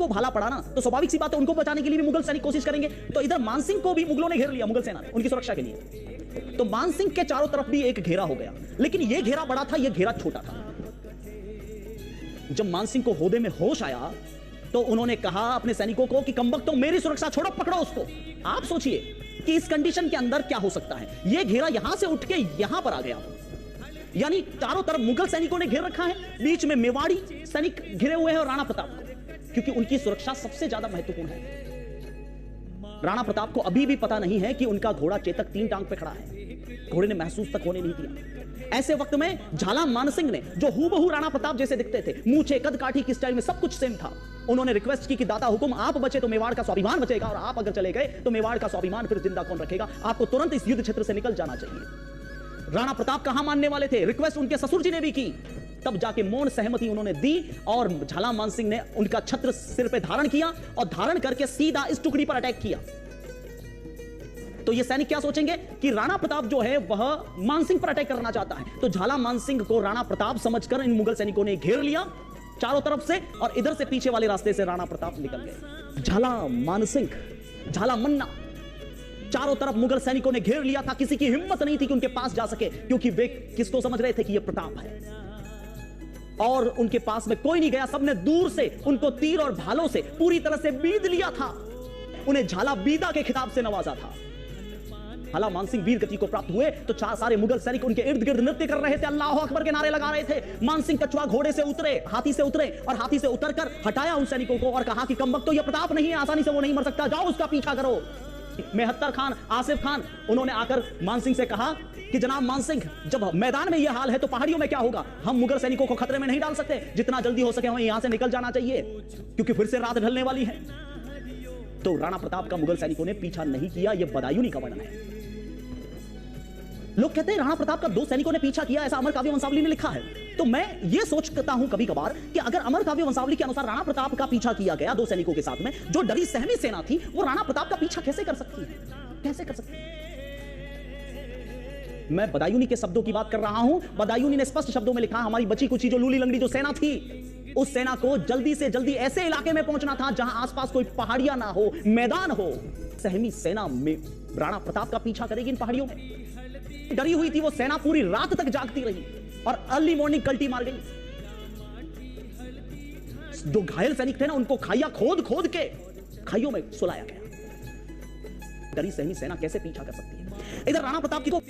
को भाला पड़ा ना, तो स्वाभाविक सी बात है उनको बचाने के लिए भी मुगल सैनिक कोशिश करेंगे। तो इधर मानसिंह को भी मुगलों ने घेर लिया, मुगल सेना ने, उनकी सुरक्षा के लिए। तो मानसिंह के चारों तरफ भी एक घेरा हो गया, लेकिन यह घेरा बड़ा था, यह घेरा छोटा था। जब मानसिंह को होदे में होश आया तो उन्होंने कहा अपने सैनिकों को कि कमबख्तों मेरी सुरक्षा छोड़ो, पकड़ो उसको। आप सोचिए कि इस कंडीशन के अंदर क्या हो सकता है। यह घेरा यहां से उठ के यहां पर आ गया, यानी चारों तरफ मुगल सैनिकों ने घेर रखा है, बीच में मेवाड़ी सैनिक घिरे हुए हैं और राणा प्रताप को, क्योंकि उनकी सुरक्षा सबसे ज्यादा महत्वपूर्ण है। राणा प्रताप को अभी भी पता नहीं है कि उनका घोड़ा चेतक 3 टांग पे खड़ा है, घोड़े ने महसूस तक होने नहीं दिया। ऐसे वक्त में झाला मानसिंह ने, जो हूबहू राणा प्रताप जैसे दिखते थे, मूछे कद काठी की स्टाइल में सब कुछ सेम था, उन्होंने रिक्वेस्ट की कि दाता हुकुम आप बचे तो मेवाड़ का स्वाभिमान बचेगा, और आप अगर चले गए तो मेवाड़ का स्वाभिमान फिर जिंदा कौन रखेगा, आपको तुरंत इस युद्ध क्षेत्र से निकल जाना चाहिए। राणा प्रताप कहां मानने वाले थे, रिक्वेस्ट उनके ससुर जी ने भी की, तब जाके मौन सहमति उन्होंने दी और झाला मानसिंह ने उनका छत्र सिर पे धारण किया और धारण करके सीधा इस टुकड़ी पर अटैक किया। तो ये सैनिक क्या सोचेंगे कि राणा प्रताप जो है वह मानसिंह पर अटैक करना चाहता है, तो झाला मानसिंह को राणा प्रताप समझकर इन मुगल सैनिकों ने घेर लिया चारों तरफ से, और इधर से पीछे वाले रास्ते से राणा प्रताप निकल गए। झाला मानसिंह, झाला मन्ना, चारों तरफ मुगल सैनिकों ने घेर लिया था, किसी की हिम्मत नहीं थी कि उनके पास जा सके, क्योंकि वे किसको समझ रहे थे कि यह प्रताप है, और उनके पास में कोई नहीं गया। सबने दूर से उनको तीर और भालों से पूरी तरह से बीध लिया था, उन्हें झाला बीदा के खिताब से नवाजा था। झाला मानसिंह वीर गति को प्राप्त हुए तो सारे मुगल सैनिक उनके इर्द गिर्द नृत्य कर रहे थे, अल्लाह अकबर के नारे लगा रहे थे। मानसिंह कछुआ घोड़े से उतरे, हाथी से उतरे, और हाथी से उतरकर हटाया उन सैनिकों को और कहा कि कमबख्त तो यह प्रताप नहीं है, आसानी से वो नहीं मर सकता, जाओ उसका पीछा करो। मेहत्तर खान, आसिफ खान, उन्होंने आकर मानसिंह से कहा कि जनाब मानसिंह, जब मैदान में यह हाल है तो पहाड़ियों में क्या होगा, हम मुगल सैनिकों को खतरे में नहीं डाल सकते, जितना जल्दी हो सके हमें यहां से निकल जाना चाहिए, क्योंकि फिर से रात ढलने वाली है। तो राणा प्रताप का मुगल सैनिकों ने पीछा नहीं किया, यह बदायूनी का वर्णन है। लोग कहते हैं राणा प्रताप का 2 सैनिकों ने पीछा किया, ऐसा अमर काव्य वंशावली ने लिखा है। तो मैं यह सोचता हूं कभी कभार कि अगर अमर काव्य वंशावली के अनुसार राणा प्रताप का पीछा किया गया 2 सैनिकों के साथ में, जो डरी सहमी सेना थी, वो राणा प्रताप का पीछा कैसे कर सकती है, कैसे कर सकती है? मैं बदायूनी के शब्दों की बात कर रहा हूं। बदायूनी ने स्पष्ट शब्दों में लिखा, हमारी बची कुची जो लूली लंगड़ी जो सेना थी, उस सेना को जल्दी से जल्दी ऐसे इलाके में पहुंचना था जहां आसपास कोई पहाड़ियां ना हो, मैदान हो। सहमी सेना में राणा प्रताप का पीछा करेगी इन पहाड़ियों में? डरी हुई थी वो सेना, पूरी रात तक जागती रही और अर्ली मॉर्निंग कल्टी मार गई। जो घायल सैनिक थे ना, उनको खाइया खोद खोद के खाइयों में सुलाया गया। डरी सहमी सेना कैसे पीछा कर सकती है? इधर राणा प्रताप की को